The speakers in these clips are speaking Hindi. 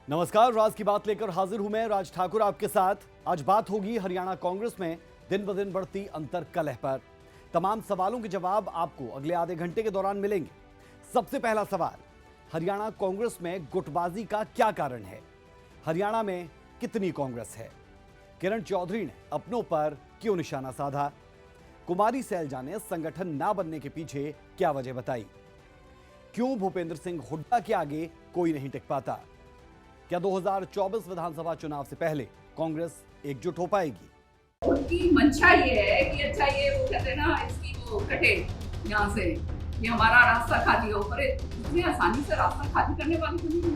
नमस्कार, राज की बात लेकर हाजिर हूं मैं राज ठाकुर आपके साथ। आज बात होगी हरियाणा कांग्रेस में दिन ब दिन बढ़ती अंतर कलह पर। तमाम सवालों के जवाब आपको अगले आधे घंटे के दौरान मिलेंगे। सबसे पहला सवाल, हरियाणा कांग्रेस में गुटबाजी का क्या कारण है? हरियाणा में कितनी कांग्रेस है? किरण चौधरी ने अपनों पर क्यों निशाना साधा? कुमारी सैलजा ने संगठन ना बनने के पीछे क्या वजह बताई? क्यों भूपेंद्र सिंह हुड्डा के आगे कोई नहीं टिक पाता? क्या 2024 विधानसभा चुनाव से पहले कांग्रेस एकजुट हो पाएगी? उनकी मंशा ये है कि अच्छा ये वो कहते हैं ना, इसकी वो कटे यहाँ से, ये हमारा रास्ता खाली हो, पर इतनी आसानी से रास्ता खाली करने वाली तो नहीं है।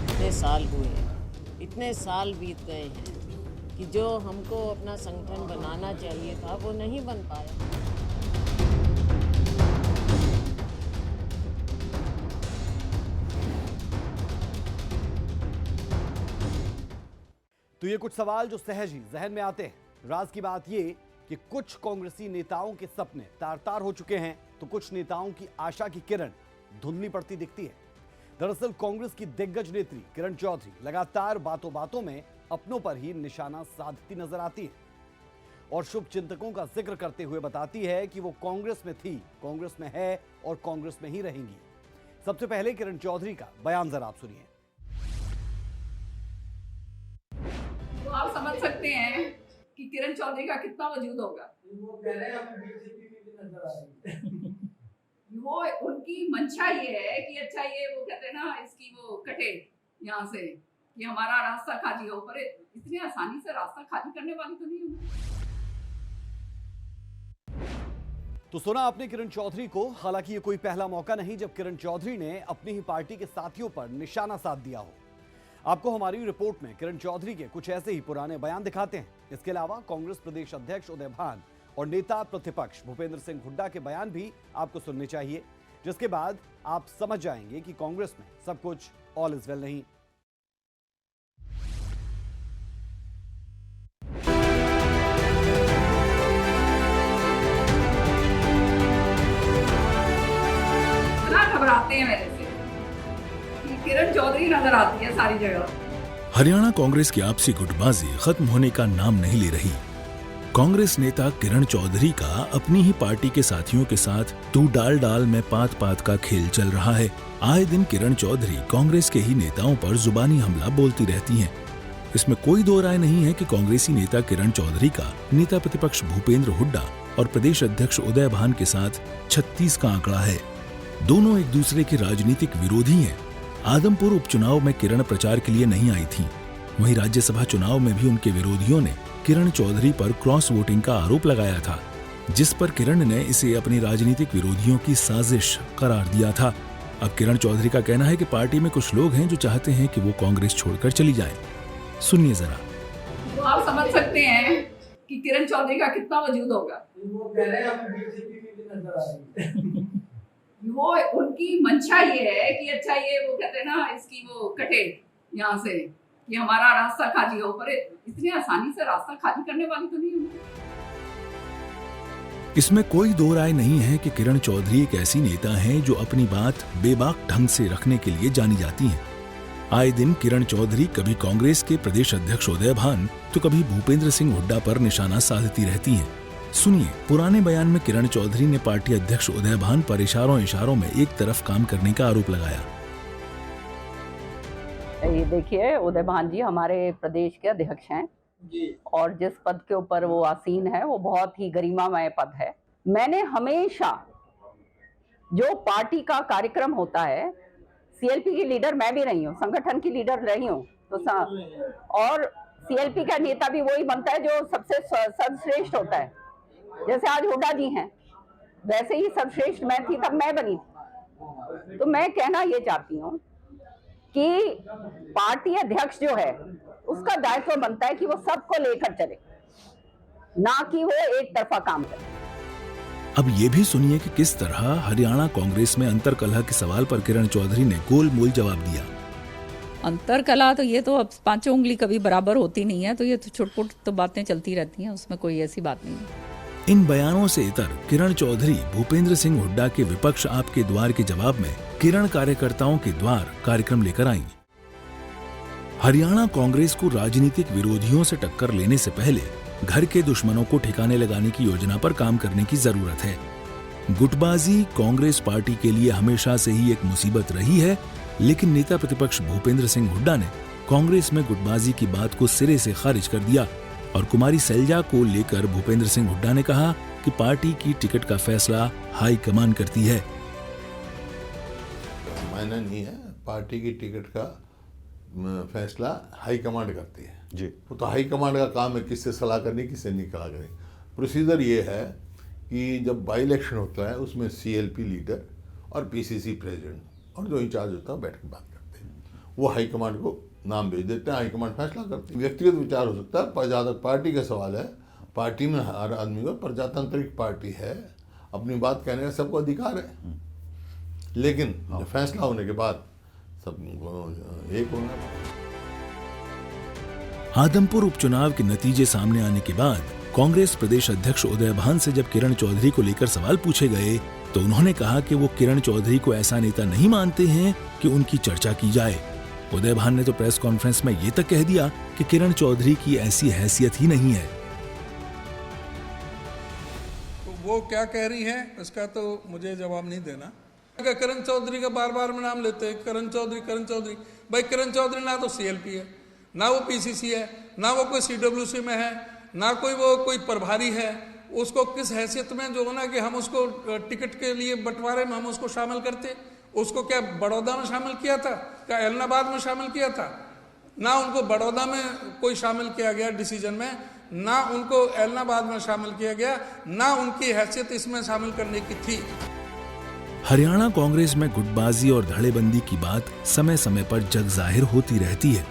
इतने साल हुए हैं, इतने साल बीत गए हैं कि जो हमको अपना संगठन बनाना चाहिए था वो नहीं बन पाया। तो ये कुछ सवाल जो सहज ही जहन में आते हैं। राज की बात ये कि कुछ कांग्रेसी नेताओं के सपने तार-तार हो चुके हैं, तो कुछ नेताओं की आशा की किरण धुंधली पड़ती दिखती है। दरअसल कांग्रेस की दिग्गज नेत्री किरण चौधरी लगातार बातों बातों में अपनों पर ही निशाना साधती नजर आती है और शुभ चिंतकों का जिक्र करते हुए बताती है कि वो कांग्रेस में थी, कांग्रेस में है और कांग्रेस में ही रहेंगी। सबसे पहले किरण चौधरी का बयान जरा आप सुनिए। तो आप समझ सकते हैं कि किरण चौधरी का कितना वजूद होगा। वो कह रहे हैं आप बीजेपी में भी नजर आ रही है। वो उनकी मंशा ये है कि अच्छा ये वो कहते हैं ना, इसकी वो कटे यहाँ से, ये हमारा रास्ता खाली हो, पर इतनी आसानी से रास्ता खाली करने वाली तो नहीं है। तो सुना आपने किरण चौधरी को। हालांकि ये कोई पहला मौका नहीं जब किरण चौधरी ने अपनी ही पार्टी के साथियों पर निशाना साध दिया हो। आपको हमारी रिपोर्ट में किरण चौधरी के कुछ ऐसे ही पुराने बयान दिखाते हैं। इसके अलावा कांग्रेस प्रदेश अध्यक्ष उदय भान और नेता प्रतिपक्ष भूपेंद्र सिंह हुड्डा के बयान भी आपको सुनने चाहिए, जिसके बाद आप समझ जाएंगे कि कांग्रेस में सब कुछ ऑल इज वेल नहीं। इतना घबराते हैं मेरे से कि किरण चौधरी नजर आती है सारी जगह। हरियाणा कांग्रेस की आपसी गुटबाजी खत्म होने का नाम नहीं ले रही। कांग्रेस नेता किरण चौधरी का अपनी ही पार्टी के साथियों के साथ तू डाल डाल में पात पात का खेल चल रहा है। आए दिन किरण चौधरी कांग्रेस के ही नेताओं पर जुबानी हमला बोलती रहती हैं। इसमें कोई दो राय नहीं है कि कांग्रेसी नेता किरण चौधरी का नेता प्रतिपक्ष भूपेंद्र हुड्डा और प्रदेश अध्यक्ष उदय भान के साथ 36 का आंकड़ा है। दोनों एक दूसरे के राजनीतिक विरोधी हैं। आदमपुर उपचुनाव में किरण प्रचार के लिए नहीं आई थी। वहीं राज्यसभा चुनाव में भी उनके विरोधियों ने किरण चौधरी पर क्रॉस वोटिंग का आरोप लगाया था, जिस पर किरण ने इसे अपनी राजनीतिक विरोधियों की साजिश करार दिया था। अब किरण चौधरी का कहना है कि पार्टी में कुछ लोग हैं जो चाहते हैं कि वो कांग्रेस छोड़कर चली जाएं। सुनिए जरा। तो आप समझ सकते हैं कि किरण चौधरी का कितना वजूद होगा। वो कह रहे हैं आप बीजेपी में भी नजर आ रही है। वो उनकी मंशा ये है कि अच्छा ये वो कहते हैं ना, इसकी वो कटे यहाँ से, ये हमारा रास्ता खाली हो, पर इतनी आसानी से रास्ता खाली करने वाली तो नहीं है। इसमें कोई दो राय नहीं है कि किरण चौधरी एक ऐसी नेता हैं जो अपनी बात बेबाक ढंग से रखने के लिए जानी जाती हैं। आए दिन किरण चौधरी कभी कांग्रेस के प्रदेश अध्यक्ष उदय भान तो कभी भूपेंद्र सिंह हुड्डा पर निशाना साधती रहती हैं। सुनिए, पुराने बयान में किरण चौधरी ने पार्टी अध्यक्ष उदय भान पर इशारों में एक तरफ काम करने का आरोप लगाया। ये देखिए, उदय भान जी हमारे प्रदेश के अध्यक्ष हैं और जिस पद के ऊपर वो आसीन है वो बहुत ही गरिमामय पद है। मैंने हमेशा जो पार्टी का कार्यक्रम होता है, सीएलपी की लीडर मैं भी रही हूँ, संगठन की लीडर रही हूँ, तो और सीएलपी का नेता भी वही बनता है जो सबसे सर्वश्रेष्ठ होता है। जैसे आज हुड्डा जी हैं, वैसे ही सर्वश्रेष्ठ मैं थी तब मैं बनी थी। तो मैं कहना ये चाहती हूँ कि पार्टी अध्यक्ष जो है उसका दायित्व बनता है कि वो सबको लेकर चले, ना कि वो एक तरफा काम करे। अब ये भी सुनिए कि किस तरह हरियाणा कांग्रेस में अंतरकलह के सवाल पर किरण चौधरी ने गोलमोल जवाब दिया। अंतरकलह तो ये तो अब पांचों उंगली कभी बराबर होती नहीं है, तो ये तो छुटपुट तो बातें चलती रहती हैं, उसमें कोई ऐसी बात नहीं है। इन बयानों से इतर किरण चौधरी भूपेंद्र सिंह हुड्डा के विपक्ष आपके द्वार के जवाब में किरण कार्यकर्ताओं के द्वार कार्यक्रम लेकर आईं। हरियाणा कांग्रेस को राजनीतिक विरोधियों से टक्कर लेने से पहले घर के दुश्मनों को ठिकाने लगाने की योजना पर काम करने की जरूरत है। गुटबाजी कांग्रेस पार्टी के लिए हमेशा से ही एक मुसीबत रही है, लेकिन नेता प्रतिपक्ष भूपेंद्र सिंह हुड्डा ने कांग्रेस में गुटबाजी की बात को सिरे से खारिज कर दिया और कुमारी सैलजा को लेकर भूपेंद्र सिंह हुड्डा ने कहा कि पार्टी की टिकट का फैसला हाईकमान करती है। मायना नहीं है, पार्टी की टिकट का फैसला हाईकमांड करती है जी। वो तो हाईकमांड का काम है किससे सलाह करनी, किससे नहीं सलाह करनी। प्रोसीजर ये है कि जब बाई इलेक्शन होता है उसमें CLP लीडर और PCC प्रेसिडेंट और जो इंचार्ज होता है बैठ के बात करते हैं। वो हाईकमांड को नाम भेज देते हैं, हाईकमांड फैसला करती है। व्यक्तिगत विचार हो सकता है, पर जहाँ तक पार्टी का सवाल है, पार्टी में हर आदमी को, प्रजातांत्रिक पार्टी है, अपनी बात कहने का सबको अधिकार है, लेकिन फैसला होने के बाद सब एक होना। आदमपुर उपचुनाव के नतीजे सामने आने के बाद कांग्रेस प्रदेश अध्यक्ष उदय भान से जब किरण चौधरी को लेकर सवाल पूछे गए तो उन्होंने कहा कि वो किरण चौधरी को ऐसा नेता नहीं मानते हैं कि उनकी चर्चा की जाए। उदय भान ने तो प्रेस कॉन्फ्रेंस में ये तक कह दिया कि किरण चौधरी की ऐसी हैसियत ही नहीं है। तो वो क्या कह रही है इसका तो मुझे जवाब नहीं देना। किरण चौधरी का बार बार में नाम लेते हैं, किरण चौधरी। भाई किरण चौधरी ना तो CLP है, ना वो PCC है, ना वो कोई CWC में है, ना कोई प्रभारी है। उसको किस हैसियत में जो ना कि हम उसको टिकट के लिए बंटवारे में हम उसको शामिल करते। उसको क्या बड़ौदा में शामिल किया था, क्या एलनाबाद में शामिल किया था? ना उनको बड़ौदा में कोई शामिल किया गया डिसीजन में, ना उनको एलनाबाद में शामिल किया गया, ना उनकी हैसियत इसमें शामिल करने की थी। हरियाणा कांग्रेस में गुटबाजी और धड़ेबंदी की बात समय समय पर जग जाहिर होती रहती है।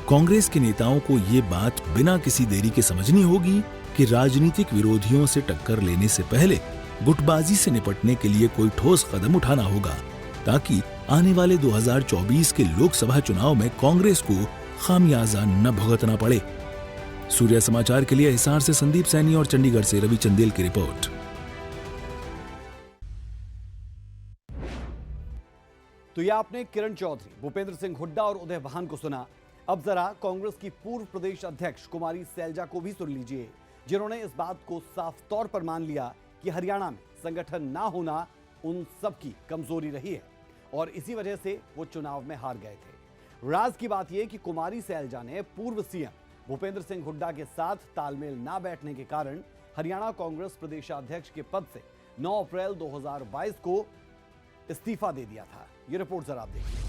कांग्रेस के नेताओं को ये बात बिना किसी देरी के समझनी होगी कि राजनीतिक विरोधियों से टक्कर लेने से पहले गुटबाजी से निपटने के लिए कोई ठोस कदम उठाना होगा, ताकि आने वाले 2024 के लोकसभा चुनाव में कांग्रेस को खामियाजा न भुगतना पड़े। सूर्य समाचार के लिए हिसार से संदीप सैनी और चंडीगढ़ से रवि चंदेल की रिपोर्ट। तो ये आपने किरण चौधरी, भूपेंद्र सिंह हुड्डा और उदय भान को सुना। अब जरा कांग्रेस की पूर्व प्रदेश अध्यक्ष कुमारी सैलजा को भी सुन लीजिए, जिन्होंने इस बात को साफ तौर पर मान लिया कि हरियाणा में संगठन ना होना उन सब की कमजोरी रही है और इसी वजह से वो चुनाव में हार गए थे। राज की बात यह कि कुमारी सैलजा ने पूर्व CM भूपेंद्र सिंह हुड्डा के साथ तालमेल ना बैठने के कारण हरियाणा कांग्रेस प्रदेशाध्यक्ष के पद से 9 अप्रैल 2022 को इस्तीफा दे दिया था। ये रिपोर्ट जरा आप देखिए।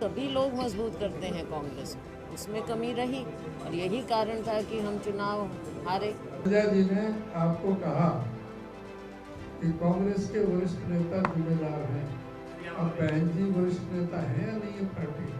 सभी लोग मजबूत करते हैं कांग्रेस को, उसमें कमी रही और यही कारण था कि हम चुनाव हारे। सैलजा जी ने आपको कहा कि कांग्रेस के वरिष्ठ नेता जिम्मेदार हैं। अब बहन जी वरिष्ठ नेता है या नहीं है पार्टी?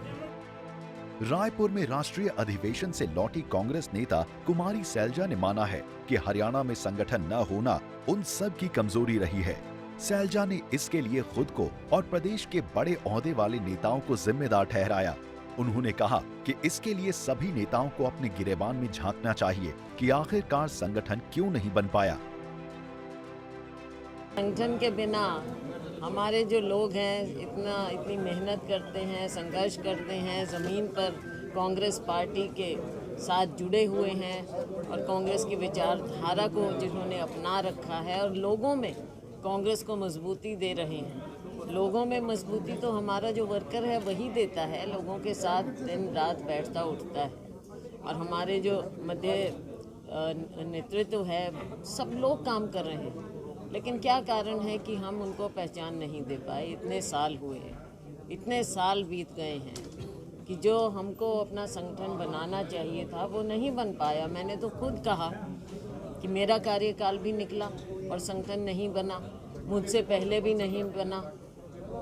रायपुर में राष्ट्रीय अधिवेशन से लौटी कांग्रेस नेता कुमारी सैलजा ने माना है कि हरियाणा में संगठन न होना उन सब की कमजोरी रही है। सैलजा ने इसके लिए खुद को और प्रदेश के बड़े ओहदे वाले नेताओं को जिम्मेदार ठहराया। उन्होंने कहा कि इसके लिए सभी नेताओं को अपने गिरेबान में झांकना चाहिए कि आखिरकार संगठन क्यों नहीं बन पाया। संगठन के बिना हमारे जो लोग हैं इतनी मेहनत करते हैं, संघर्ष करते हैं, ज़मीन पर कांग्रेस पार्टी के साथ जुड़े हुए हैं और कांग्रेस की विचारधारा को जिन्होंने अपना रखा है और लोगों में कांग्रेस को मजबूती दे रहे हैं। लोगों में मजबूती तो हमारा जो वर्कर है वही देता है, लोगों के साथ दिन रात बैठता उठता है और हमारे जो मध्य नेतृत्व है सब लोग काम कर रहे हैं। लेकिन क्या कारण है कि हम उनको पहचान नहीं दे पाए? इतने साल हुए, इतने साल बीत गए हैं कि जो हमको अपना संगठन बनाना चाहिए था वो नहीं बन पाया। मैंने तो खुद कहा कि मेरा कार्यकाल भी निकला और संगठन नहीं बना, मुझसे पहले भी नहीं बना,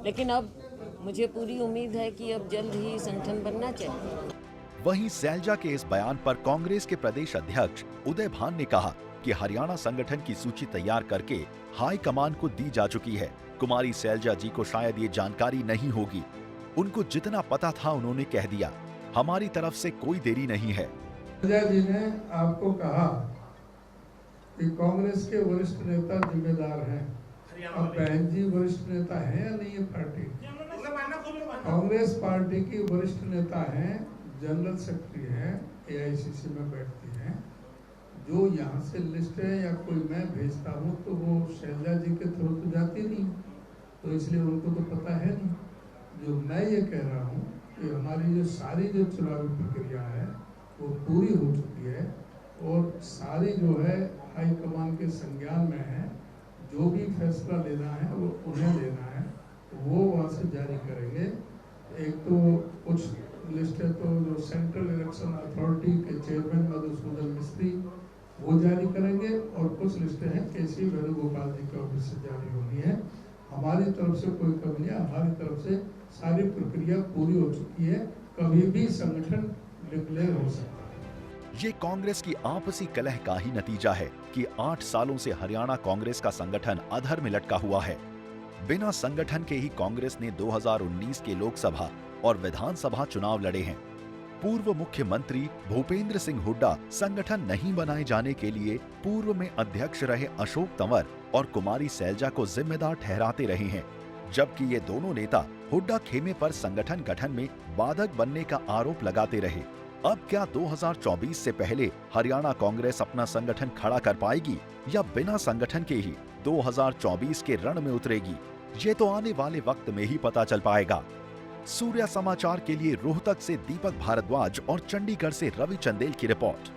लेकिन अब मुझे पूरी उम्मीद है कि अब जल्द ही संगठन बनना चाहिए। वहीं सैलजा के इस बयान पर कांग्रेस के प्रदेश अध्यक्ष उदय भान ने कहा कि हरियाणा संगठन की सूची तैयार करके हाई कमान को दी जा चुकी है। कुमारी सैलजा जी को शायद ये जानकारी नहीं होगी, उनको जितना पता था उन्होंने कह दिया। हमारी तरफ से कोई देरी नहीं है। शैलजा जी ने आपको कहा कि कांग्रेस के वरिष्ठ नेता जिम्मेदार हैं। अब बहन जी वरिष्ठ नेता है या नहीं है पार्टी? कांग्रेस पार्टी की वरिष्ठ नेता हैं, जनरल सेक्रेटरी हैं, AICC में बैठती हैं। जो यहाँ से लिस्ट है या कोई मैं भेजता हूँ तो वो शैलजा जी के थ्रू तो जाती नहीं, तो इसलिए उनको तो पता है नहीं। जो मैं ये कह रहा हूँ कि हमारी जो सारी जो चुनावी प्रक्रिया है वो पूरी हो चुकी है और सारी जो है हाईकमान के संज्ञान में है। जो भी फैसला लेना है वो उन्हें लेना है, वो वहाँ से जारी करेंगे। एक तो कुछ लिस्ट है तो जो सेंट्रल इलेक्शन अथॉरिटी के चेयरमैन मधुसूदन मिस्त्री वो जारी करेंगे और कुछ लिस्टें हैं KC वेणुगोपाल जी के ऑफिस से जारी होनी है। हमारी तरफ से कोई कमी नहीं, हमारी तरफ से सारी प्रक्रिया पूरी हो चुकी है। कभी भी संगठन डिक्लेयर हो सकता है। ये कांग्रेस की आपसी कलह का ही नतीजा है कि 8 सालों से हरियाणा कांग्रेस का संगठन अधर में लटका हुआ है। बिना संगठन के ही कांग्रेस ने 2019 के लोकसभा और विधानसभा चुनाव लड़े हैं। पूर्व मुख्यमंत्री भूपेंद्र सिंह हुड्डा संगठन नहीं बनाए जाने के लिए पूर्व में अध्यक्ष रहे अशोक तंवर और कुमारी सैलजा को जिम्मेदार ठहराते रहे हैं, जबकि ये दोनों नेता हुड्डा खेमे पर संगठन गठन में बाधक बनने का आरोप लगाते रहे। अब क्या 2024 से पहले हरियाणा कांग्रेस अपना संगठन खड़ा कर पाएगी या बिना संगठन के ही 2024 के रण में उतरेगी? ये तो आने वाले वक्त में ही पता चल पाएगा। सूर्या समाचार के लिए रोहतक से दीपक भारद्वाज और चंडीगढ़ से रवि चंदेल की रिपोर्ट।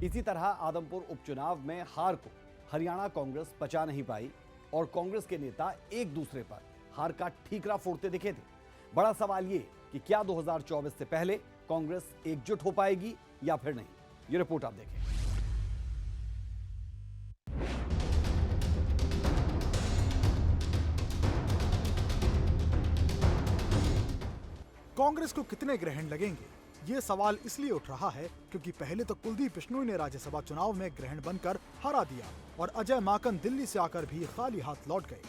इसी तरह आदमपुर उपचुनाव में हार को हरियाणा कांग्रेस पचा नहीं पाई और कांग्रेस के नेता एक दूसरे पर हार का ठीकरा फोड़ते दिखे थे। बड़ा सवाल ये कि क्या 2024 से पहले कांग्रेस एकजुट हो पाएगी या फिर नहीं? ये रिपोर्ट आप देखें। कांग्रेस को कितने ग्रहण लगेंगे, ये सवाल इसलिए उठ रहा है क्योंकि पहले तो कुलदीप बिश्नोई ने राज्यसभा चुनाव में ग्रहण बनकर हरा दिया और अजय माकन दिल्ली से आकर भी खाली हाथ लौट गए।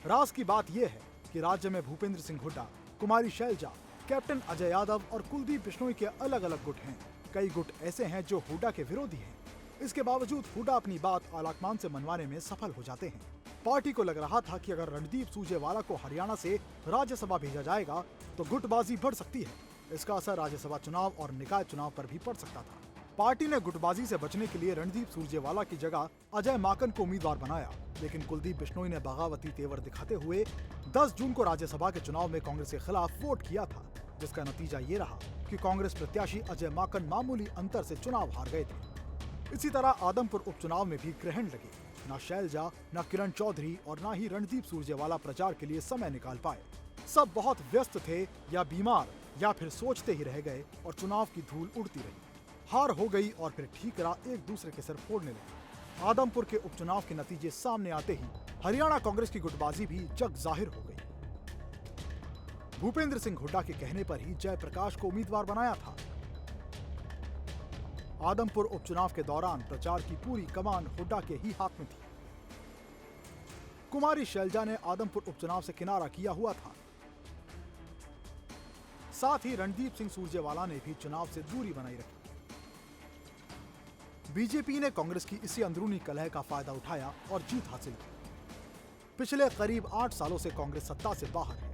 राज की बात यह है कि राज्य में भूपेंद्र सिंह हुड्डा, कुमारी शैलजा, कैप्टन अजय यादव और कुलदीप बिश्नोई के अलग अलग गुट हैं। कई गुट ऐसे हैं जो हुड्डा के विरोधी हैं। इसके बावजूद हुड्डा अपनी बात आलाकमान से मनवाने में सफल हो जाते हैं। पार्टी को लग रहा था कि अगर रणदीप सुरजेवाला को हरियाणा से राज्यसभा भेजा जाएगा तो गुटबाजी बढ़ सकती है। इसका असर राज्यसभा चुनाव और निकाय चुनाव पर भी पड़ सकता था। पार्टी ने गुटबाजी से बचने के लिए रणदीप सुरजेवाला की जगह अजय माकन को उम्मीदवार बनाया, लेकिन कुलदीप बिश्नोई ने बगावती तेवर दिखाते हुए 10 जून को राज्यसभा के चुनाव में कांग्रेस के खिलाफ वोट किया था, जिसका नतीजा ये रहा कि कांग्रेस प्रत्याशी अजय माकन मामूली अंतर से चुनाव हार गए थे। इसी तरह आदमपुर उपचुनाव में भी ग्रहण लगे। न शैलजा, न किरण चौधरी और न ही रणदीप सुरजेवाला प्रचार के लिए समय निकाल पाए। सब बहुत व्यस्त थे या बीमार या फिर सोचते ही रह गए और चुनाव की धूल उड़ती रही। हार हो गई और फिर ठीकरा एक दूसरे के सिर फोड़ने लगे। आदमपुर के उपचुनाव के नतीजे सामने आते ही हरियाणा कांग्रेस की गुटबाजी भी जग जाहिर हो गई। भूपेंद्र सिंह हुड्डा के कहने पर ही जयप्रकाश को उम्मीदवार बनाया था। आदमपुर उपचुनाव के दौरान प्रचार की पूरी कमान हुड्डा के ही हाथ में थी। कुमारी शैलजा ने आदमपुर उपचुनाव से किनारा किया हुआ था। साथ ही रणदीप सिंह सुरजेवाला ने भी चुनाव से दूरी बनाई रखी। बीजेपी ने कांग्रेस की इसी अंदरूनी कलह का फायदा उठाया और जीत हासिल की। पिछले करीब 8 सालों से कांग्रेस सत्ता से बाहर है।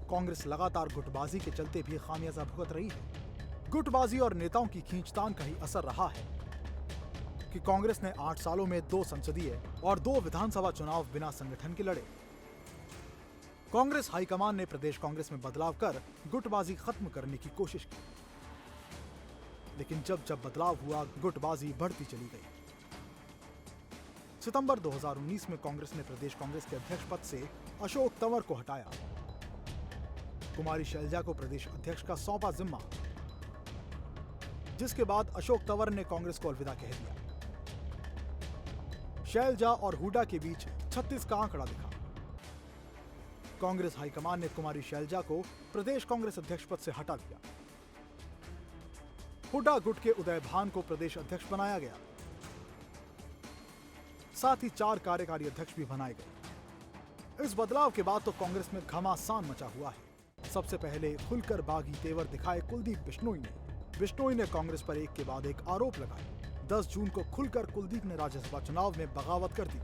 कांग्रेस लगातार गुटबाजी के चलते भी खामियाजा भुगत रही है। गुटबाजी और नेताओं की खींचतान का ही असर रहा है कि कांग्रेस ने 8 सालों में 2 संसदीय और 2 विधानसभा चुनाव बिना संगठन के लड़े। कांग्रेस हाईकमान ने प्रदेश कांग्रेस में बदलाव कर गुटबाजी खत्म करने की कोशिश की, लेकिन जब जब बदलाव हुआ गुटबाजी बढ़ती चली गई। सितंबर 2019 में कांग्रेस ने प्रदेश कांग्रेस के अध्यक्ष पद से अशोक तंवर को हटाया। कुमारी शैलजा को प्रदेश अध्यक्ष का सौंपा जिम्मा, जिसके बाद अशोक तंवर ने कांग्रेस को अलविदा कह दिया। शैलजा और हुड्डा के बीच 36 का आंकड़ा दिखा। कांग्रेस हाईकमान ने कुमारी शैलजा को प्रदेश कांग्रेस अध्यक्ष पद से हटा दिया। हुड्डा गुट के उदय भान को प्रदेश अध्यक्ष बनाया गया। साथ ही 4 कार्यकारी अध्यक्ष भी बनाए गए। इस बदलाव के बाद तो कांग्रेस में घमासान मचा हुआ है। सबसे पहले खुलकर बागी तेवर दिखाए कुलदीप बिश्नोई ने कांग्रेस पर एक के बाद एक आरोप लगाए। 10 जून को खुलकर कुलदीप ने राज्यसभा चुनाव में बगावत कर दी।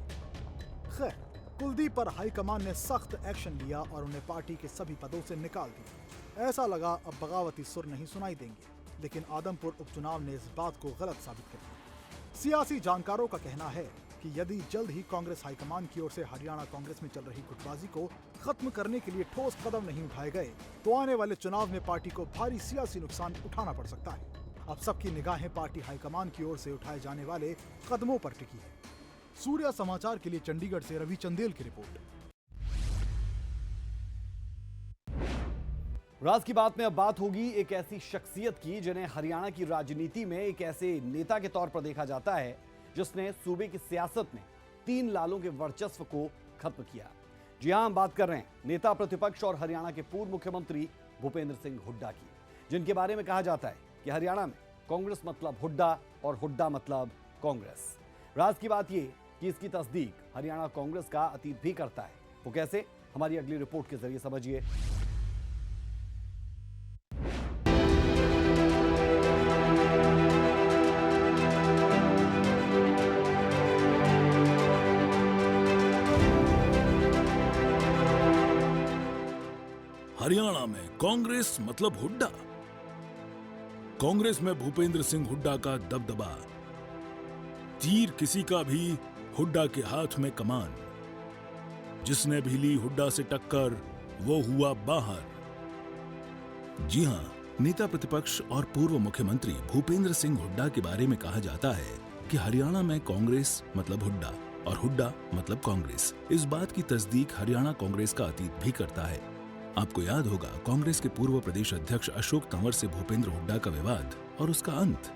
खैर, कुलदीप पर हाईकमान ने सख्त एक्शन लिया और उन्हें पार्टी के सभी पदों से निकाल दिया। ऐसा लगा अब बगावती सुर नहीं सुनाई देंगे, लेकिन आदमपुर उपचुनाव ने इस बात को गलत साबित कर दिया। सियासी जानकारों का कहना है कि यदि जल्द ही कांग्रेस हाईकमान की ओर से हरियाणा कांग्रेस में चल रही गुटबाजी को खत्म करने के लिए ठोस कदम नहीं उठाए गए तो आने वाले चुनाव में पार्टी को भारी सियासी नुकसान उठाना पड़ सकता है। अब सबकी निगाहें पार्टी हाईकमान की ओर से उठाए जाने वाले कदमों पर टिकी है। सूर्या समाचार के लिए चंडीगढ़ से रवि चंदेल की रिपोर्ट। राज की बात में अब बात होगी एक ऐसी शख्सियत की जिन्हें हरियाणा की राजनीति में एक ऐसे नेता के तौर पर देखा जाता है जिसने सूबे की सियासत में 3 लालों के वर्चस्व को खत्म किया। जी हां, हम बात कर रहे हैं नेता प्रतिपक्ष और हरियाणा के पूर्व मुख्यमंत्री भूपेंद्र सिंह हुड्डा की, जिनके बारे में कहा जाता है कि हरियाणा में कांग्रेस मतलब हुड्डा और हुड्डा मतलब कांग्रेस। राज की बात यह कि इसकी तस्दीक हरियाणा कांग्रेस का अतीत भी करता है। वो कैसे, हमारी अगली रिपोर्ट के जरिए समझिए। हरियाणा में कांग्रेस मतलब हुड्डा। कांग्रेस में भूपेंद्र सिंह हुड्डा का दबदबा। तीर किसी का भी, हुड्डा के हाथ में कमान। जिसने भी ली हुड्डा से टक्कर वो हुआ बाहर। जी हां, नेता प्रतिपक्ष और पूर्व मुख्यमंत्री भूपेंद्र सिंह हुड्डा के बारे में कहा जाता है कि हरियाणा में कांग्रेस मतलब हुड्डा और हुड्डा मतलब कांग्रेस। इस बात की तस्दीक हरियाणा कांग्रेस का अतीत भी करता है। आपको याद होगा कांग्रेस के पूर्व प्रदेश अध्यक्ष अशोक तंवर से भूपेंद्र हुड्डा का विवाद और उसका अंत।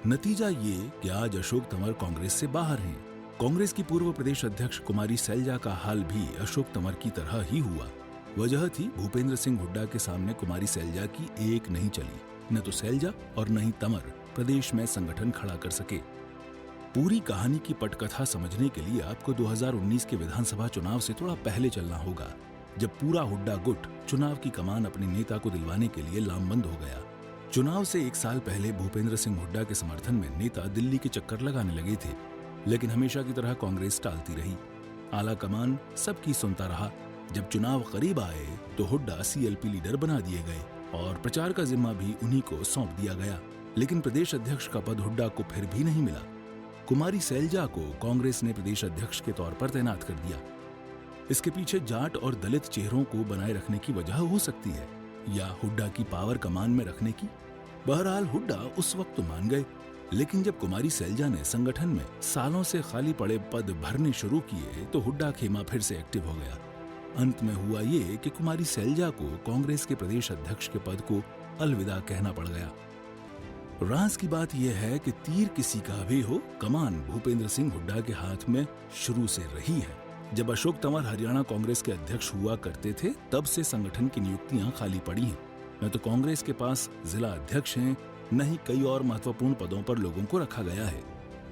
नतीजा ये कि आज अशोक तंवर कांग्रेस से बाहर हैं। कांग्रेस की पूर्व प्रदेश अध्यक्ष कुमारी सैलजा का हाल भी अशोक तंवर की तरह ही हुआ। वजह थी भूपेंद्र सिंह हुड्डा के सामने कुमारी सैलजा की एक नहीं चली। न तो सैलजा और न ही तंवर प्रदेश में संगठन खड़ा कर सके। पूरी कहानी की पटकथा समझने के लिए आपको 2019 के विधानसभा चुनाव से थोड़ा पहले चलना होगा, जब पूरा हुड्डा गुट चुनाव की कमान अपने नेता को दिलवाने के लिए लामबंद हो गया। चुनाव से 1 साल पहले भूपेंद्र सिंह हुड्डा के समर्थन में नेता दिल्ली के चक्कर लगाने लगे थे, लेकिन हमेशा की तरह कांग्रेस टालती रही। आला कमान सबकी सुनता रहा। जब चुनाव करीब आए तो हुड्डा सीएलपी लीडर बना दिए गए और प्रचार का जिम्मा भी उन्हीं को सौंप दिया गया। लेकिन प्रदेश अध्यक्ष का पद हुड्डा को फिर भी नहीं मिला। कुमारी सैलजा को कांग्रेस ने प्रदेश अध्यक्ष के तौर पर तैनात कर दिया। इसके पीछे जाट और दलित चेहरों को बनाए रखने की वजह हो सकती है, या हुड्डा की पावर कमान में रखने की। बहरहाल हुड्डा उस वक्त तो मान गए, लेकिन जब कुमारी सैलजा ने संगठन में सालों से खाली पड़े पद भरने शुरू किए तो हुड्डा खेमा फिर से एक्टिव हो गया। अंत में हुआ ये कि कुमारी सैलजा को कांग्रेस के प्रदेश अध्यक्ष के पद को अलविदा कहना पड़ गया। राज की बात यह है कि तीर किसी का भी हो, कमान भूपेंद्र सिंह हुड्डा के हाथ में शुरू से रही है। जब अशोक तंवर हरियाणा कांग्रेस के अध्यक्ष हुआ करते थे तब से संगठन की नियुक्तियां खाली पड़ी हैं। न तो कांग्रेस के पास जिला अध्यक्ष हैं, न ही कई और महत्वपूर्ण पदों पर लोगों को रखा गया है।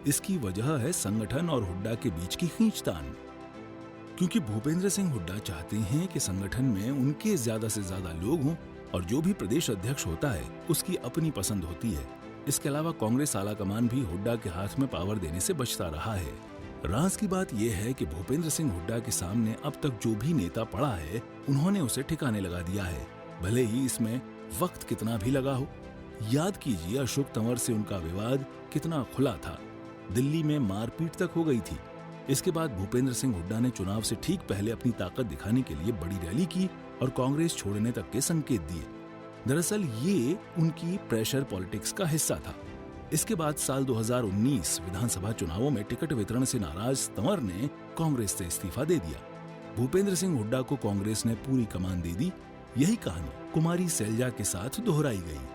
इसकी वजह है संगठन और हुड्डा के बीच की खींचतान। क्योंकि भूपेंद्र सिंह हुड्डा चाहते हैं कि संगठन में उनके ज्यादा से ज्यादा लोग हों और जो भी प्रदेश अध्यक्ष होता है उसकी अपनी पसंद होती है। इसके अलावा कांग्रेस आलाकमान भी हुड्डा के हाथ में पावर देने से बचता रहा है। राज की बात यह है कि भूपेंद्र सिंह हुड्डा के सामने अब तक जो भी नेता पड़ा है उन्होंने उसे ठिकाने लगा दिया है, भले ही इसमें वक्त कितना भी लगा हो। याद कीजिए अशोक तंवर से उनका विवाद कितना खुला था, दिल्ली में मारपीट तक हो गई थी। इसके बाद भूपेंद्र सिंह हुड्डा ने चुनाव से ठीक पहले अपनी ताकत दिखाने के लिए बड़ी रैली की और कांग्रेस छोड़ने तक के संकेत दिए। दरअसल ये उनकी प्रेशर पॉलिटिक्स का हिस्सा था। इसके बाद साल 2019 विधानसभा चुनावों में टिकट वितरण से नाराज तंवर ने कांग्रेस से इस्तीफा दे दिया। भूपेंद्र सिंह हुड्डा को कांग्रेस ने पूरी कमान दे दी। यही कहानी कुमारी सैलजा के साथ दोहराई गई।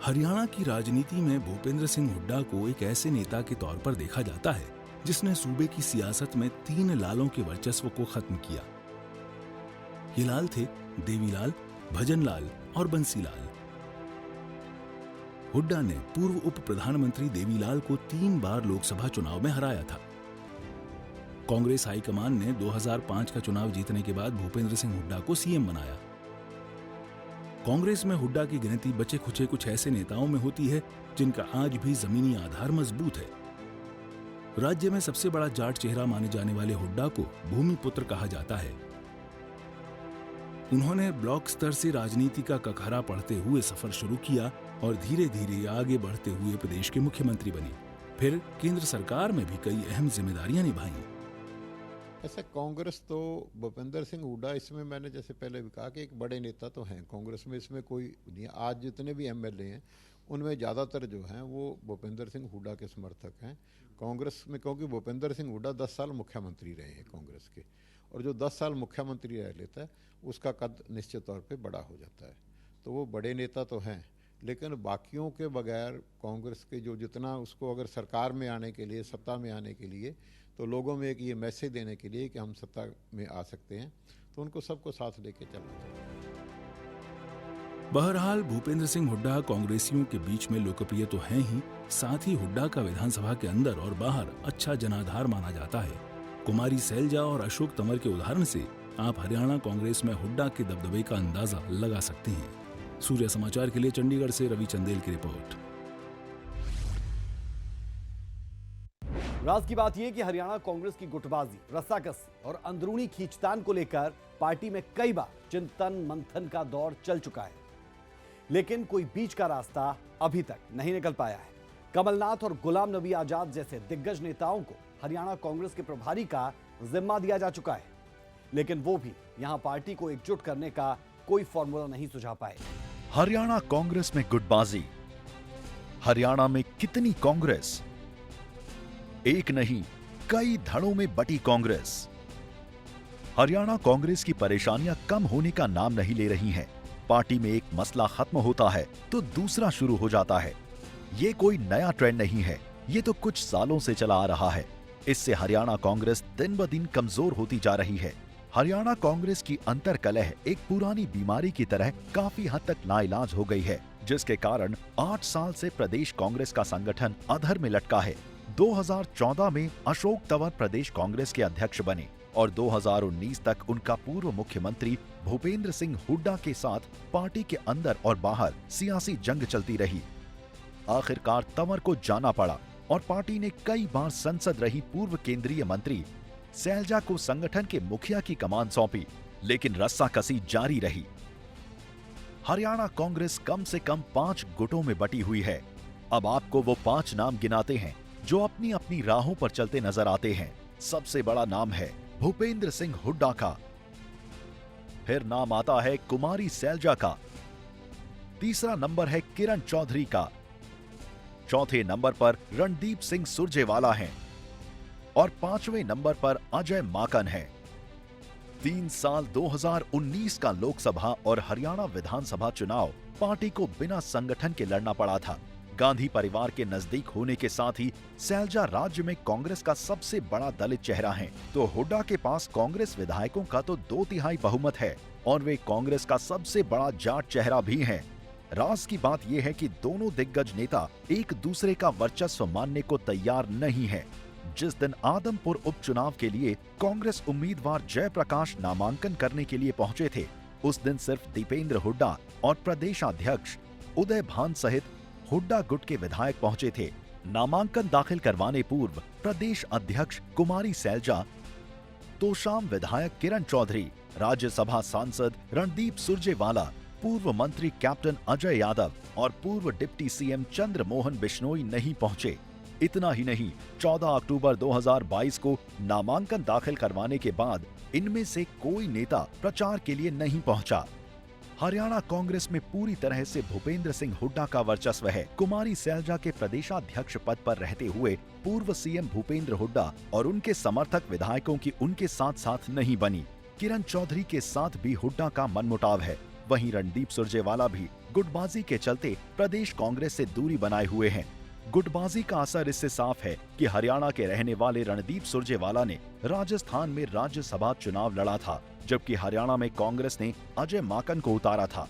हरियाणा की राजनीति में भूपेंद्र सिंह हुड्डा को एक ऐसे नेता के तौर पर देखा जाता है जिसने सूबे की सियासत में 3 लालों के वर्चस्व को खत्म किया। ये लाल थे देवीलाल, भजनलाल और बंसीलाल। हुड्डा ने पूर्व उप प्रधानमंत्री देवीलाल को 3 बार लोकसभा चुनाव में हराया था। कांग्रेस हाईकमान ने 2005 का चुनाव जीतने के बाद भूपेंद्र सिंह हुड्डा को सीएम बनाया। कांग्रेस में हुड्डा की गिनती बचे खुचे कुछ ऐसे नेताओं में होती है जिनका आज भी जमीनी आधार मजबूत है। राज्य में सबसे बड़ा जाट चेहरा माने जाने वाले हुड्डा को भूमिपुत्र कहा जाता है। उन्होंने ब्लॉक स्तर से राजनीति का कखरा पढ़ते हुए सफर शुरू किया और धीरे धीरे आगे बढ़ते हुए प्रदेश के मुख्यमंत्री बने। फिर केंद्र सरकार में भी कई अहम जिम्मेदारियां निभाई। ऐसा कांग्रेस तो भूपेंद्र सिंह हुड्डा, इसमें मैंने जैसे पहले भी कहा कि एक बड़े नेता तो हैं कांग्रेस में, इसमें कोई नहीं। आज जितने भी एमएलए हैं उनमें ज़्यादातर जो हैं वो भूपेंद्र सिंह हुड्डा के समर्थक हैं कांग्रेस में, क्योंकि भूपेंद्र सिंह हुड्डा 10 साल मुख्यमंत्री रहे हैं कांग्रेस के, और जो 10 साल मुख्यमंत्री रह लेता है उसका कद निश्चित तौर पे बड़ा हो जाता है। तो वो बड़े नेता तो हैं, लेकिन बाकियों के बगैर कांग्रेस के जो जितना उसको अगर सरकार में आने के लिए, सत्ता में आने के लिए, तो लोगों में एक ये मैसेज देने के लिए कि हम सत्ता में आ सकते हैं, तो उनको सबको साथ लेके चलना चाहिए। बहरहाल भूपेंद्र सिंह हुड्डा कांग्रेसियों के बीच में लोकप्रिय तो हैं ही, साथ ही हुड्डा का विधानसभा के अंदर और बाहर अच्छा जनाधार माना जाता है। कुमारी सैलजा और अशोक तंवर के उदाहरण से आप हरियाणा कांग्रेस में हुड्डा के दबदबे का अंदाजा लगा सकते हैं। सूर्य समाचार के लिए चंडीगढ़ से रवि चंदेल की रिपोर्ट। राज की बात यह कि हरियाणा कांग्रेस की गुटबाजी, रस्साकसी और अंदरूनी खींचतान को लेकर पार्टी में कई बार चिंतन मंथन का दौर चल चुका है, लेकिन कोई बीच का रास्ता अभी तक नहीं निकल पाया है। कमलनाथ और गुलाम नबी आजाद जैसे दिग्गज नेताओं को हरियाणा कांग्रेस के प्रभारी का जिम्मा दिया जा चुका है, लेकिन वो भी यहां पार्टी को एकजुट करने का कोई फॉर्मूला नहीं सुझा पाए। हरियाणा कांग्रेस में गुटबाजी। हरियाणा में कितनी कांग्रेस? एक नहीं, कई धड़ों में बटी कांग्रेस। हरियाणा कांग्रेस की परेशानियां कम होने का नाम नहीं ले रही हैं। पार्टी में एक मसला खत्म होता है तो दूसरा शुरू हो जाता है। ये कोई नया ट्रेंड नहीं है, ये तो कुछ सालों से चला आ रहा है। इससे हरियाणा कांग्रेस दिन ब दिन कमजोर होती जा रही है। हरियाणा कांग्रेस की अंतर्कलह एक पुरानी बीमारी की तरह काफी हद तक नाइलाज हो गई है, जिसके कारण 8 साल से प्रदेश कांग्रेस का संगठन अधर में लटका है। 2014 में अशोक तंवर प्रदेश कांग्रेस के अध्यक्ष बने और 2019 तक उनका पूर्व मुख्यमंत्री भूपेंद्र सिंह हुड्डा के साथ पार्टी के अंदर और बाहर सियासी जंग चलती रही। आखिरकार तंवर को जाना पड़ा और पार्टी ने कई बार संसद रही पूर्व केंद्रीय मंत्री सैलजा को संगठन के मुखिया की कमान सौंपी, लेकिन रस्साकसी जारी रही। हरियाणा कांग्रेस कम से कम 5 गुटों में बटी हुई है। अब आपको वो 5 नाम गिनाते हैं जो अपनी अपनी राहों पर चलते नजर आते हैं। सबसे बड़ा नाम है भूपेंद्र सिंह हुड्डा का, फिर नाम आता है कुमारी सैलजा का, तीसरा नंबर है किरण चौधरी का, चौथे नंबर पर रणदीप सिंह सुरजेवाला हैं और 5वें नंबर पर अजय माकन है। 3 साल 2019 का लोकसभा और हरियाणा विधानसभा चुनाव पार्टी को बिना संगठन के लड़ना पड़ा था। गांधी परिवार के नजदीक होने के साथ ही सैलजा राज्य में कांग्रेस का सबसे बड़ा दलित चेहरा है, तो हुड्डा के पास कांग्रेस विधायकों का तो 2/3 बहुमत है और वे कांग्रेस का सबसे बड़ा जाट चेहरा भी हैं। राज की बात यह है कि दोनों दिग्गज नेता एक दूसरे का वर्चस्व मानने को तैयार नहीं है। जिस दिन आदमपुर उपचुनाव के लिए कांग्रेस उम्मीदवार जयप्रकाश नामांकन करने के लिए पहुंचे थे, उस दिन सिर्फ दीपेंद्र हुड्डा और प्रदेशाध्यक्ष उदय भान सहित हुड्डा गुट के विधायक पहुंचे थे। नामांकन दाखिल करवाने पूर्व प्रदेश अध्यक्ष कुमारी सैलजा, तोशाम विधायक किरण चौधरी, राज्यसभा सांसद रणदीप सुरजेवाला, पूर्व मंत्री कैप्टन अजय यादव और पूर्व डिप्टी सीएम चंद्रमोहन बिश्नोई नहीं पहुंचे। इतना ही नहीं, 14 अक्टूबर 2022 को नामांकन दाखिल करवाने के बाद इनमें से कोई नेता प्रचार के लिए नहीं पहुंचा। हरियाणा कांग्रेस में पूरी तरह से भूपेंद्र सिंह हुड्डा का वर्चस्व है। कुमारी सैलजा के प्रदेशाध्यक्ष पद पर रहते हुए पूर्व सीएम भूपेंद्र हुड्डा और उनके समर्थक विधायकों की उनके साथ साथ नहीं बनी। किरण चौधरी के साथ भी हुड्डा का मनमुटाव है। वहीं रणदीप सुरजेवाला भी गुटबाजी के चलते प्रदेश कांग्रेस से दूरी बनाए हुए हैं। गुटबाजी का असर इससे साफ है कि हरियाणा के रहने वाले रणदीप सुरजेवाला ने राजस्थान में राज्यसभा चुनाव लड़ा था, जबकि हरियाणा में कांग्रेस ने अजय माकन को उतारा था।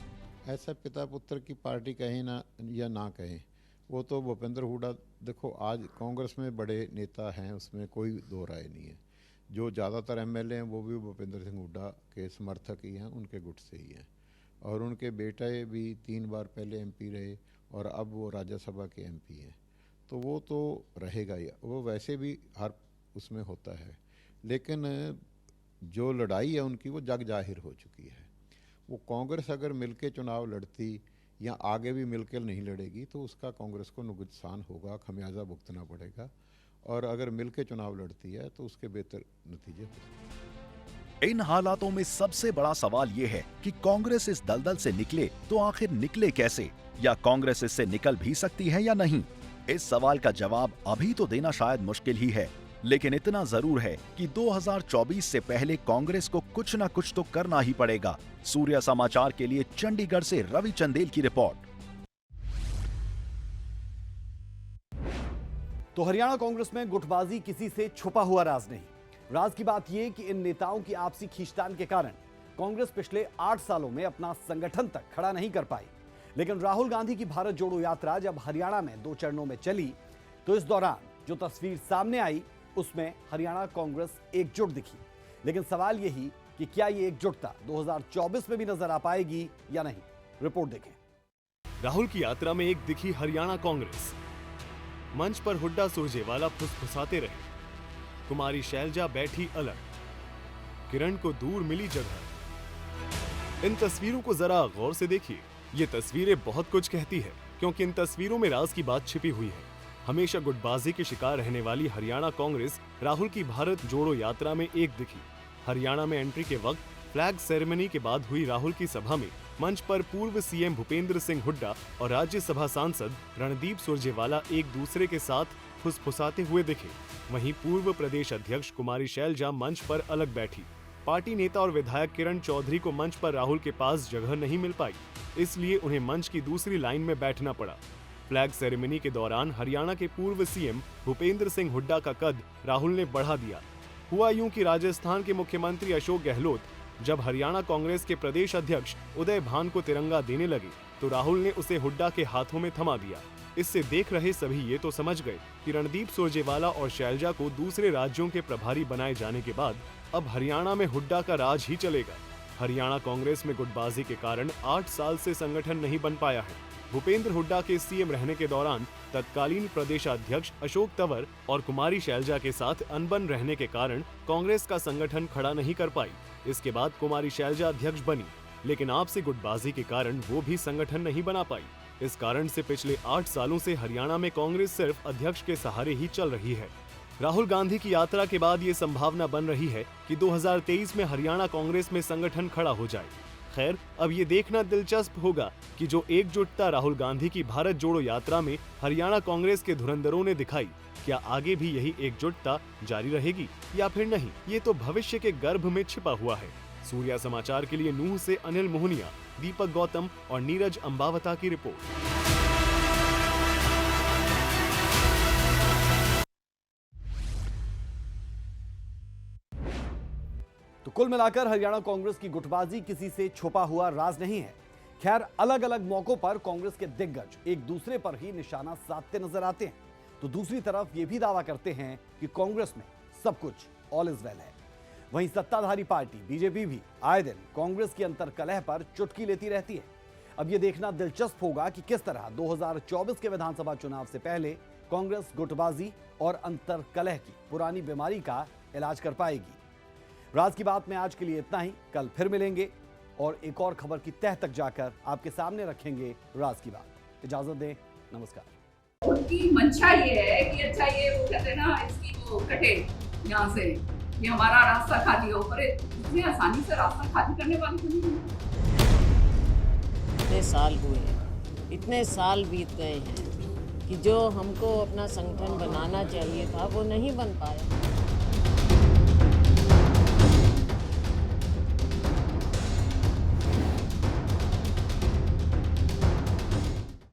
ऐसा पिता पुत्र की पार्टी कहे ना या ना कहे, वो तो भूपेंद्र हुड्डा देखो आज कांग्रेस में बड़े नेता हैं, उसमें कोई दो राय नहीं है, जो ज़्यादातर एमएलए हैं वो भी भूपेंद्र सिंह हुड्डा के समर्थक ही हैं, उनके गुट से ही हैं। और उनके बेटे भी 3 बार पहले एमपी रहे और अब वो राज्यसभा के एमपी हैं, तो वो तो रहेगा ही, वो वैसे भी हर उसमें होता है। लेकिन जो लड़ाई है उनकी वो जग जाहिर हो चुकी है। वो कांग्रेस अगर मिलके चुनाव लड़ती या आगे भी मिलकर नहीं लड़ेगी तो उसका कांग्रेस को नुकसान होगा, खमियाजा भुगतना पड़ेगा। और अगर मिलके चुनाव लड़ती है तो उसके बेहतर नतीजे हो सकते हैं। इन हालातों में सबसे बड़ा सवाल ये है कि कांग्रेस इस दलदल से निकले तो आखिर निकले कैसे, या कांग्रेस इससे निकल भी सकती है या नहीं। इस सवाल का जवाब अभी तो देना शायद मुश्किल ही है, लेकिन इतना जरूर है कि 2024 से पहले कांग्रेस को कुछ न कुछ तो करना ही पड़ेगा। सूर्य समाचार के लिए चंडीगढ़ से रवि चंदेल की रिपोर्ट। तो हरियाणा कांग्रेस में गुटबाजी किसी से छुपा हुआ राज नहीं। राज की बात यह कि इन नेताओं की आपसी खींचतान के कारण कांग्रेस पिछले 8 सालों में अपना संगठन तक खड़ा नहीं कर पाई। लेकिन राहुल गांधी की भारत जोड़ो यात्रा जब हरियाणा में 2 चरणों में चली तो इस दौरान जो तस्वीर सामने आई उसमें हरियाणा कांग्रेस एकजुट दिखी। लेकिन सवाल यही कि क्या ये एकजुटता 2024 में भी नजर आ पाएगी या नहीं। रिपोर्ट देखें। राहुल की यात्रा में एक दिखी हरियाणा कांग्रेस। मंच पर हुड्डा सुरजेवाला फुसफुसाते रहे, कुमारी शैलजा बैठी अलग, किरण को दूर मिली जगह। इन तस्वीरों को जरा गौर से देखिए। ये तस्वीरें बहुत कुछ कहती है, क्योंकि इन तस्वीरों में राज की बात छिपी हुई है। हमेशा गुटबाजी के शिकार रहने वाली हरियाणा कांग्रेस राहुल की भारत जोड़ो यात्रा में एक दिखी। हरियाणा में एंट्री के वक्त फ्लैग सेरेमनी के बाद हुई राहुल की सभा में मंच पर पूर्व सीएम भूपेंद्र सिंह हुड्डा और राज्यसभा सांसद रणदीप सुरजेवाला एक दूसरे के साथ फुसफुसाते हुए दिखे। वहीं पूर्व प्रदेश अध्यक्ष कुमारी शैलजा मंच पर अलग बैठी। पार्टी नेता और विधायक किरण चौधरी को मंच पर राहुल के पास जगह नहीं मिल पाई, इसलिए उन्हें मंच की दूसरी लाइन में बैठना पड़ा। फ्लैग सेरेमनी के दौरान हरियाणा के पूर्व सीएम भूपेंद्र सिंह हुड्डा का कद राहुल ने बढ़ा दिया। हुआ यूं कि राजस्थान के मुख्यमंत्री अशोक गहलोत जब हरियाणा कांग्रेस के प्रदेश अध्यक्ष उदय भान को तिरंगा देने लगे तो राहुल ने उसे हुड्डा के हाथों में थमा दिया। इससे देख रहे सभी ये तो समझ गए कि रणदीप सुरजेवाला और शैलजा को दूसरे राज्यों के प्रभारी बनाए जाने के बाद अब हरियाणा में हुड्डा का राज ही चलेगा। हरियाणा कांग्रेस में गुटबाजी के कारण 8 साल से संगठन नहीं बन पाया है। भूपेंद्र हुड्डा के सीएम रहने के दौरान तत्कालीन प्रदेशाध्यक्ष अशोक तंवर और कुमारी शैलजा के साथ अनबन रहने के कारण कांग्रेस का संगठन खड़ा नहीं कर पाई। इसके बाद कुमारी शैलजा अध्यक्ष बनी, लेकिन आपसी गुटबाजी के कारण वो भी संगठन नहीं बना पाई। इस कारण से पिछले 8 सालों से हरियाणा में कांग्रेस सिर्फ अध्यक्ष के सहारे ही चल रही है। राहुल गांधी की यात्रा के बाद ये संभावना बन रही है कि 2023 में हरियाणा कांग्रेस में संगठन खड़ा हो जाए। खैर, अब ये देखना दिलचस्प होगा कि जो एकजुटता राहुल गांधी की भारत जोड़ो यात्रा में हरियाणा कांग्रेस के धुरंधरों ने दिखाई, क्या आगे भी यही एकजुटता जारी रहेगी या फिर नहीं, ये तो भविष्य के गर्भ में छिपा हुआ है। सूर्या समाचार के लिए नूह से अनिल मोहनिया, दीपक गौतम और नीरज अंबावता की रिपोर्ट। तो कुल मिलाकर हरियाणा कांग्रेस की गुटबाजी किसी से छुपा हुआ राज नहीं है। खैर, अलग अलग मौकों पर कांग्रेस के दिग्गज एक दूसरे पर ही निशाना साधते नजर आते हैं, तो दूसरी तरफ ये भी दावा करते हैं कि कांग्रेस में सब कुछ ऑल इज वेल है। वहीं सत्ताधारी पार्टी बीजेपी भी आए दिन कांग्रेस की अंतर्कलह पर चुटकी लेती रहती है। अब यह देखना दिलचस्प होगा कि किस तरह 2024 के विधानसभा चुनाव से पहले कांग्रेस गुटबाजी और अंतर्कलह की पुरानी बीमारी का इलाज कर पाएगी। राज की बात में आज के लिए इतना ही। कल फिर मिलेंगे और एक और खबर की तह तक जाकर आपके सामने रखेंगे राज की बात। इजाजत दें, नमस्कार। उनकी मंशा ये है कि अच्छा ये वो कहते हैं ना, इसकी वो कटे यहाँ से, ये हमारा रास्ता खाली हो, पर इतनी आसानी से रास्ता खाली करने वाली तो नहीं है। इतने साल हुए हैं, इतने साल बीत गए हैं कि जो हमको अपना संगठन बनाना चाहिए था वो नहीं बन पाया।